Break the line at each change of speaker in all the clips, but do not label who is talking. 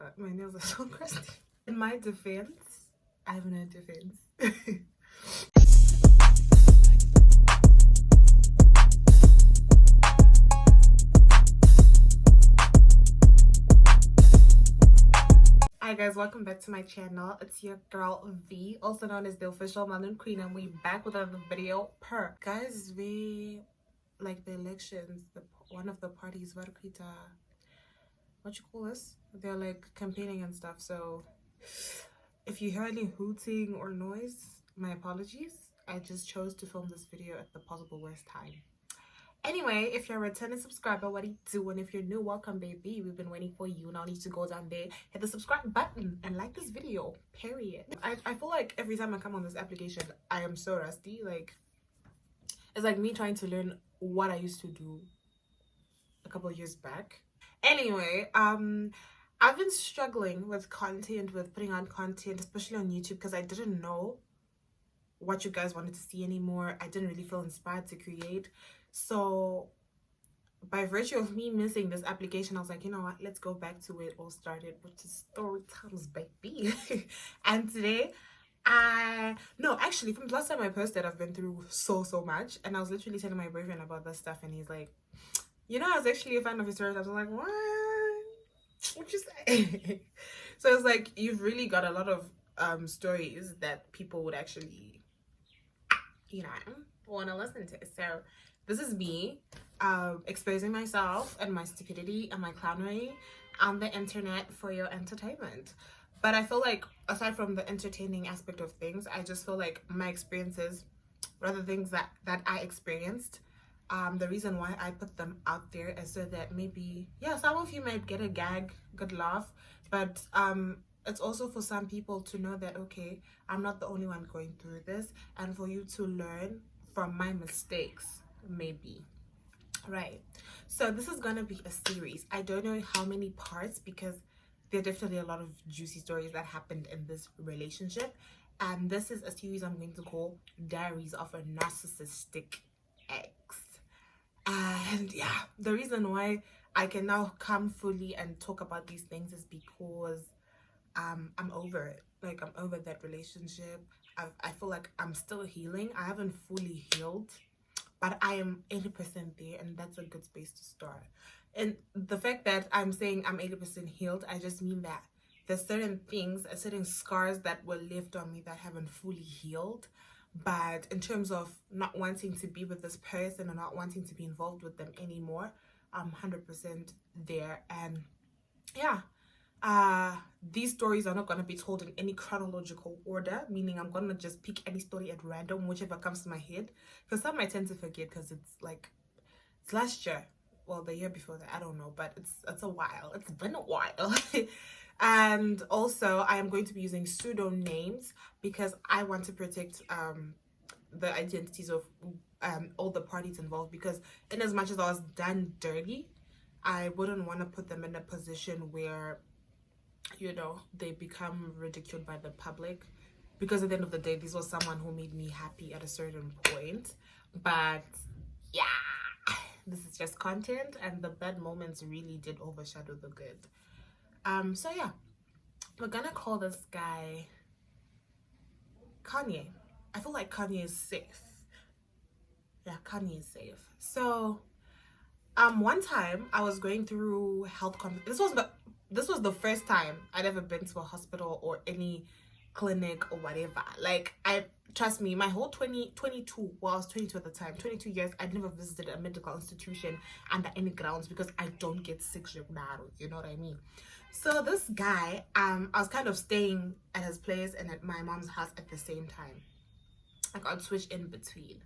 god, my nails are so crusty. In my defense, I have no defense. Hi guys, welcome back to my channel. It's your girl V, also known as the official Malin Queen, and we back with another video. Guys, we like the elections, one of the parties, what you call this? They're like campaigning and stuff. So if you hear any hooting or noise, my apologies. I just chose to film this video at the possible worst time. Anyway, if you're a returning subscriber, what do you do? And if you're new, welcome baby. We've been waiting for you. Now need to go down there, hit the subscribe button and like this video, period. I feel like every time I come on this application, I am so rusty. Like, it's like me trying to learn what I used to do a couple of years back. Anyway, I've been struggling with putting on content, especially on YouTube, because I didn't know what you guys wanted to see anymore. I didn't really feel inspired to create. So by virtue of me missing this application, I was like, you know what, let's go back to where it all started, which is Storytimes, baby. And today actually from the last time I posted, I've been through so much, and I was literally telling my boyfriend about this stuff, and he's like, you know, I was actually a fan of his stories. I was like, what you say? So it's like, you've really got a lot of stories that people would actually, you know, want to listen to. So this is me exposing myself and my stupidity and my clownery on the internet for your entertainment. But I feel like, aside from the entertaining aspect of things, I just feel like my experiences, rather things that I experienced, the reason why I put them out there is so that maybe, yeah, some of you might get a gag, good laugh, but it's also for some people to know that, okay, I'm not the only one going through this, and for you to learn from my mistakes, maybe. Right. So this is gonna be a series. I don't know how many parts, because there are definitely a lot of juicy stories that happened in this relationship, and this is a series I'm going to call Diaries of a Narcissistic Ex. And yeah, the reason why I can now come fully and talk about these things is because I'm over it. Like, I'm over that relationship. I feel like I'm still healing. I haven't fully healed, but I am 80% there, and that's a good space to start. And the fact that I'm saying I'm 80% healed, I just mean that there's certain things, certain scars that were left on me that haven't fully healed. But in terms of not wanting to be with this person or not wanting to be involved with them anymore, I'm 100% there. And yeah, these stories are not going to be told in any chronological order, meaning I'm going to just pick any story at random, whichever comes to my head, because some I tend to forget, because it's last year, well, the year before that, I don't know, but it's a while. It's been a while. And also, I am going to be using pseudonames because I want to protect the identities of all the parties involved, because in as much as I was done dirty, I wouldn't want to put them in a position where, you know, they become ridiculed by the public, because at the end of the day, this was someone who made me happy at a certain point. But yeah, this is just content, and the bad moments really did overshadow the good. So yeah, we're gonna call this guy Kanye. I feel like Kanye is safe. Yeah, Kanye is safe. So one time I was going through health this was the first time I'd ever been to a hospital or any clinic or whatever. Like, trust me, my whole 22, well, I was 22 at the time, 22 years, I'd never visited a medical institution under any grounds, because I don't get sick, you know what I mean? So this guy, I was kind of staying at his place and at my mom's house at the same time. Like, I'd switch in between.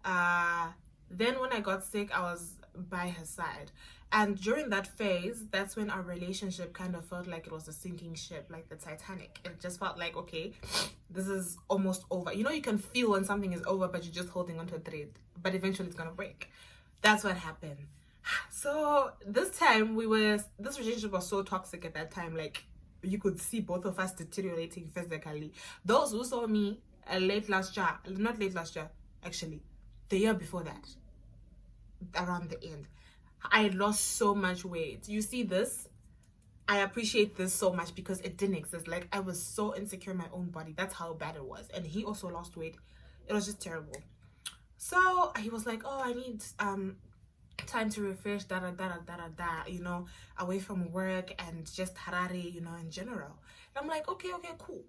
Then when I got sick, I was by his side. And during that phase, that's when our relationship kind of felt like it was a sinking ship, like the Titanic. It just felt like, okay, this is almost over. You know, you can feel when something is over, but you're just holding onto a thread, but eventually it's gonna break. That's what happened. So this time this relationship was so toxic at that time. Like, you could see both of us deteriorating physically. Those who saw me not late last year, actually, the year before that, around the end, I lost so much weight. You see this, I appreciate this so much because it didn't exist. Like, I was so insecure in my own body. That's how bad it was. And he also lost weight. It was just terrible. So he was like, oh, I need time to refresh, you know, away from work and just Harare, you know, in general. And I'm like, okay, cool.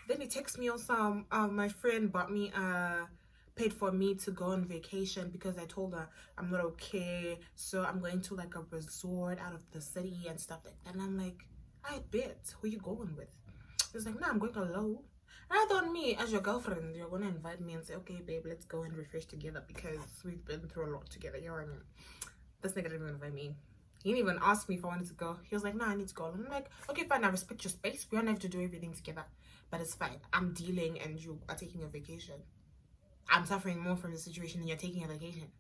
Then he texts me on some, my friend bought me paid for me to go on vacation because I told her I'm not okay, so I'm going to like a resort out of the city and stuff like that. And I'm like, I bet, who you going with? He's like, nah, I'm going alone. And I thought, me as your girlfriend, you're gonna invite me and say, okay babe, let's go and refresh together because we've been through a lot together, you know what I mean? This nigga didn't even invite me. He didn't even ask me if I wanted to go. He was like, nah, I need to go. And I'm like, okay, fine, I respect your space. We don't have to do everything together. But it's fine. I'm dealing and you are taking a vacation. I'm suffering more from the situation and you're taking a vacation.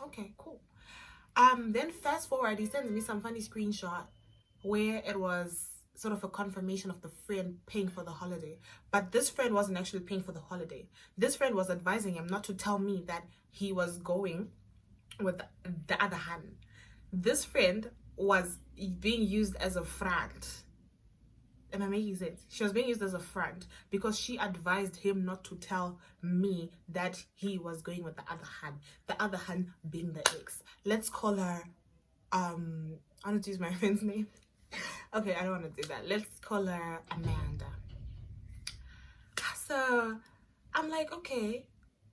Okay, cool. Then fast forward, he sends me some funny screenshot where it was sort of a confirmation of the friend paying for the holiday. But this friend wasn't actually paying for the holiday. This friend was advising him not to tell me that he was going with the other hand. This friend was being used as a front. Am I making sense? She was being used as a front because she advised him not to tell me that he was going with the other hand. The other hand being the ex. Let's call her, I want to use my friend's name. Okay, I don't want to do that. Let's call her Amanda. So I'm like, okay.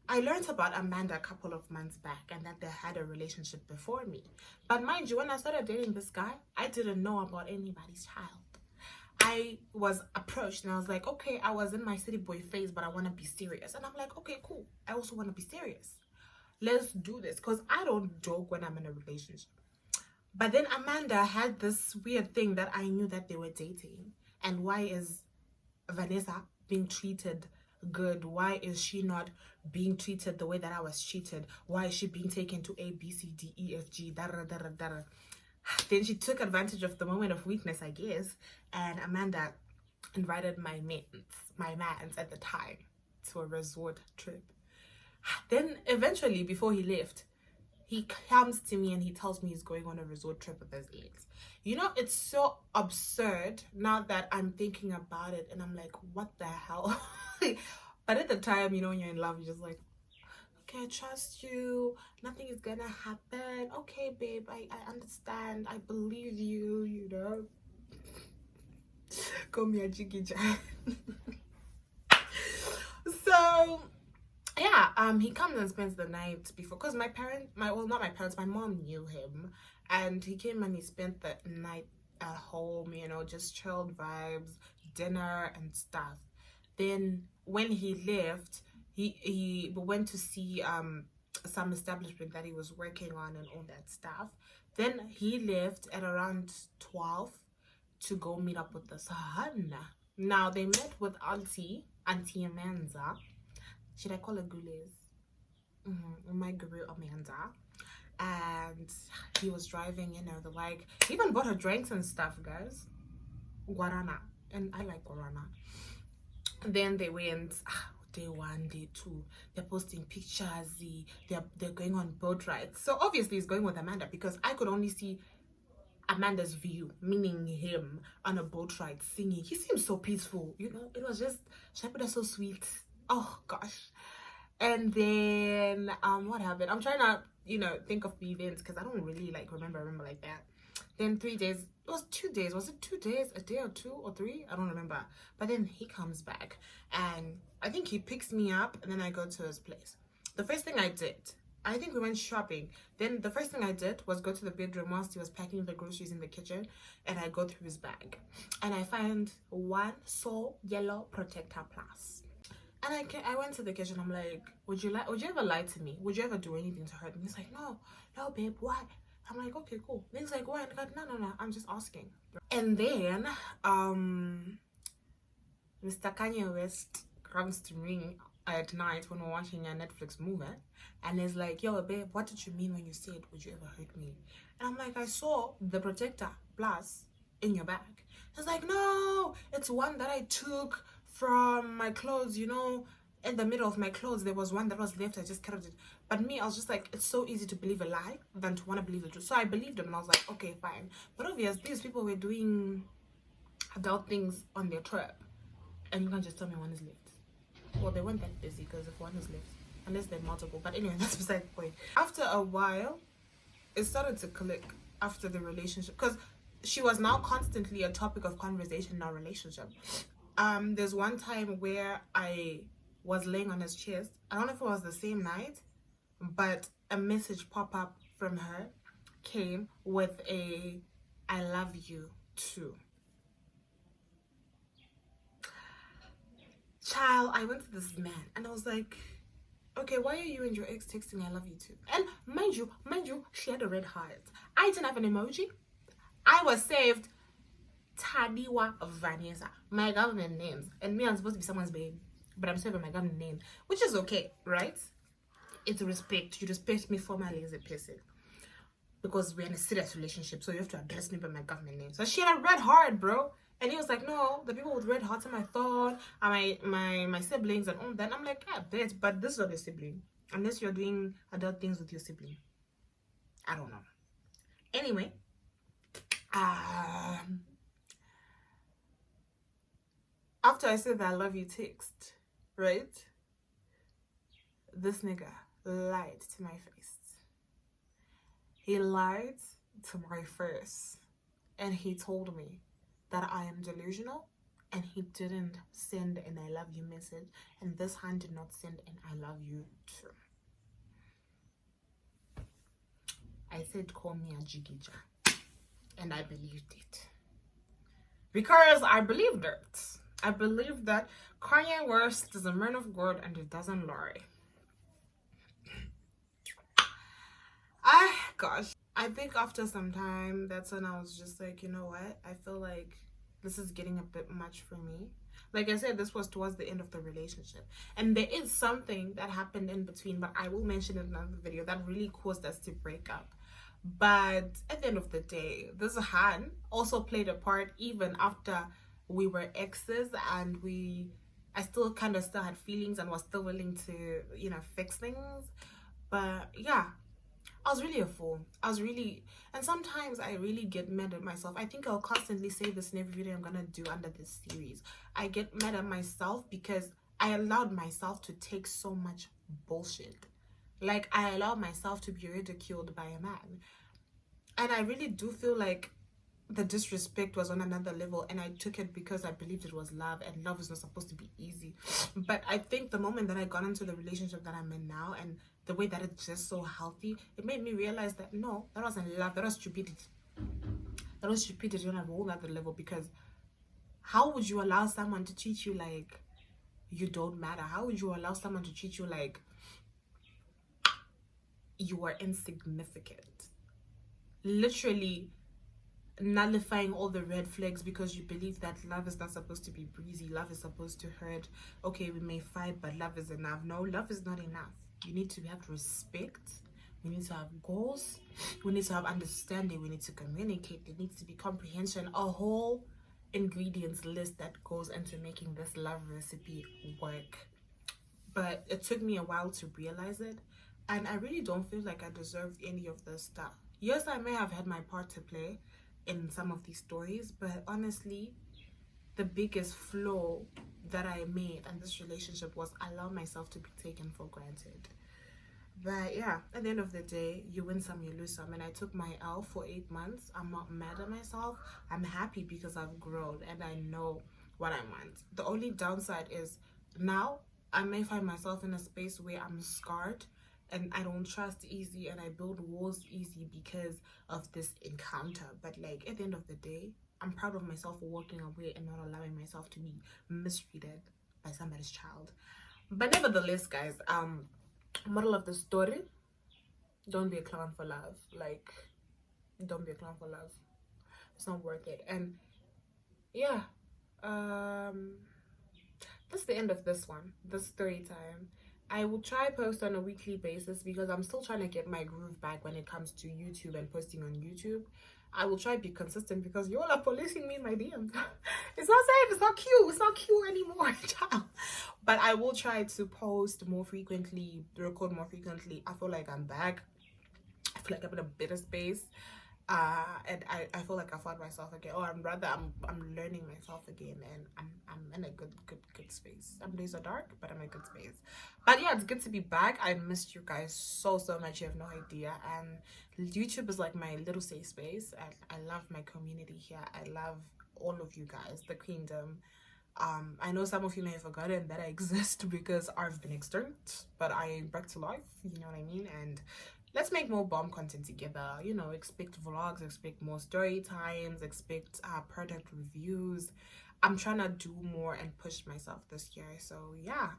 I learned about Amanda a couple of months back and that they had a relationship before me. But mind you, when I started dating this guy, I didn't know about anybody's child. I was approached and I was like, okay, I was in my city boy phase, but I want to be serious. And I'm like, okay, cool. I also want to be serious. Let's do this because I don't joke when I'm in a relationship. But then Amanda had this weird thing that I knew that they were dating. And why is Vanessa being treated good? Why is she not being treated the way that I was treated? Why is she being taken to A, B, C, D, E, F, G, Then she took advantage of the moment of weakness, I guess, and Amanda invited my mans at the time to a resort trip. Then eventually, before he left, he comes to me and he tells me he's going on a resort trip with his ex. You know, it's so absurd now that I'm thinking about it and I'm like, what the hell? But at the time, you know, when you're in love, you're just like, okay, I trust you. Nothing is gonna happen. Okay, babe, I understand. I believe you, you know. Come here, Jiggy Jan. So yeah, he comes and spends the night before, because my mom knew him, and he came and he spent the night at home, you know, just chilled vibes, dinner and stuff. Then when he left, he went to see some establishment that he was working on and all that stuff. Then he left at around 12 to go meet up with the son. Now they met with Auntie Amanda. Should I call her Gules? My guru Amanda. And he was driving, you know, the like. He even bought her drinks and stuff, guys. Guarana. And I like Guarana. And then they went day 1, day 2. They're posting pictures. They're going on boat rides. So obviously he's going with Amanda because I could only see Amanda's view, meaning him on a boat ride singing. He seems so peaceful, you know. It was just Shapida so sweet. Oh gosh. And then what happened? I'm trying to, you know, think of the events because I don't really like remember like that. Then 3 days, it was 2 days. Was it 2 days? A day or 2 or 3? I don't remember. But then he comes back and I think he picks me up and then I go to his place. The first thing I did, I think we went shopping. Then the first thing I did was go to the bedroom whilst he was packing the groceries in the kitchen, and I go through his bag and I find one Sol Yellow Protector Plus. And I went to the kitchen. I'm like, would you ever lie to me? Would you ever do anything to hurt me? He's like, no, babe, why? I'm like, okay, cool. Then he's like, why? And I go, no, I'm just asking. And then Mr. Kanye West comes to me at night when we're watching a Netflix movie, and he's like, yo, babe, what did you mean when you said, would you ever hurt me? And I'm like, I saw the Protector Plus in your bag. He's like, no, it's one that I took from my clothes, you know, in the middle of my clothes there was one that was left. I just carried it. But me, I was just like, it's so easy to believe a lie than to want to believe the truth. So I believed them and I was like, okay, fine. But obviously these people were doing adult things on their trip, and you can't just tell me one is left. Well, they weren't that busy, because if one is left, unless they're multiple. But anyway, that's beside the point. After a while, it started to click after the relationship, because she was now constantly a topic of conversation in our relationship. There's one time where I was laying on his chest. I don't know if it was the same night, but a message pop up from her came with a "I love you too." Child, I went to this man and I was like, okay, why are you and your ex texting "I love you too"? And mind you, she had a red heart. I didn't have an emoji. I was saved Tadiwa Vanessa, my government names. And me, I'm supposed to be someone's babe, but I'm saving my government name, which is okay, right? It's respect. You respect me formally as a person, because we're in a serious relationship, so you have to address me by my government name. So she had a red heart, bro. And he was like, no, the people with red hearts are my thought, and my siblings and all that. I'm like, yeah, bitch, but this is not a sibling. Unless you're doing adult things with your sibling. I don't know. Anyway, after I said that "I love you" text, right? This nigga lied to my face. He lied to my face. And he told me that I am delusional, and he didn't send an "I love you" message, and this hand did not send an "I love you" too. I said, call me a jigija, and I believed it, because I believed it. I believed that Kanye West is a man of God and he doesn't lie. Gosh, I think after some time, that's when I was just like, you know what? I feel like this is getting a bit much for me. Like I said, this was towards the end of the relationship. And there is something that happened in between, but I will mention in another video, that really caused us to break up. But at the end of the day, this hand also played a part even after we were exes, and I still kind of still had feelings and was still willing to, you know, fix things. But yeah, I was really a fool. And sometimes I really get mad at myself. I think I'll constantly say this in every video I'm gonna do under this series. I get mad at myself because I allowed myself to take so much bullshit. Like, I allowed myself to be ridiculed by a man. And I really do feel like the disrespect was on another level, and I took it because I believed it was love, and love is not supposed to be easy. But I think the moment that I got into the relationship that I'm in now, and the way that it's just so healthy, it made me realize that no, that wasn't love, that was stupidity. That was stupidity on a whole other level, because how would you allow someone to treat you like you don't matter? How would you allow someone to treat you like you are insignificant? Literally nullifying all the red flags because you believe that love is not supposed to be breezy, love is supposed to hurt. Okay, we may fight, but love is enough. No, love is not enough. You need to have respect, we need to have goals, we need to have understanding, we need to communicate, there needs to be comprehension, a whole ingredients list that goes into making this love recipe work. But it took me a while to realize it, and I really don't feel like I deserve any of this stuff. Yes, I may have had my part to play in some of these stories, but honestly, the biggest flaw that I made in this relationship was allow myself to be taken for granted. But yeah, at the end of the day, you win some, you lose some, and I took my L for 8 months. I'm not mad at myself. I'm happy because I've grown and I know what I want. The only downside is now I may find myself in a space where I'm scarred and I don't trust easy and I build walls easy because of this encounter. But like, at the end of the day, I'm proud of myself for walking away and not allowing myself to be mistreated by somebody's child. But nevertheless, guys, moral of the story, don't be a clown for love. Like, don't be a clown for love. It's not worth it. And yeah, that's the end of this one, this story time. I will try post on a weekly basis because I'm still trying to get my groove back when it comes to YouTube and posting on YouTube. I will try to be consistent because you all are policing me in my DMs. It's not safe, it's not cute, it's not cute anymore, child. But I will try to post more frequently, record more frequently. I feel like I'm back. I feel like I'm in a better space. And I feel like I found myself again, or I'm learning myself again, and I'm in a good space. Some days are dark, but I'm in a good space. But yeah, it's good to be back. I missed you guys so much. You have no idea. And YouTube is like my little safe space. I love my community here. I love all of you guys, the kingdom. I know some of you may have forgotten that I exist because I've been extinct, but I am back to life, you know what I mean? And let's make more bomb content together. You know, expect vlogs, expect more story times, expect product reviews. I'm trying to do more and push myself this year. So yeah,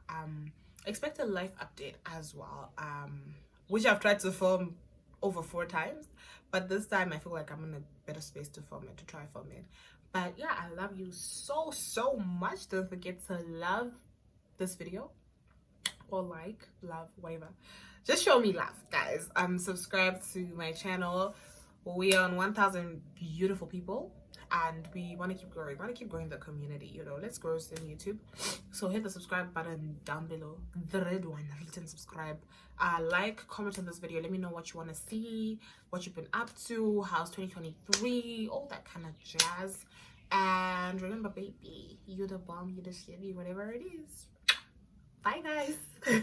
expect a life update as well, which I've tried to film over 4 times, but this time I feel like I'm in a better space to film it, to try film it. But yeah, I love you so much. Don't forget to love this video, or like, love, whatever. Just show me love, guys. Subscribe to my channel. We are on 1,000 beautiful people, and we want to keep growing. We want to keep growing the community, you know. Let's grow some YouTube. So hit the subscribe button down below, the red one written subscribe. Like, comment on this video. Let me know what you want to see, what you've been up to, how's 2023, all that kind of jazz. And remember, baby, you're the bomb, you're the shitty, whatever it is. Bye, guys.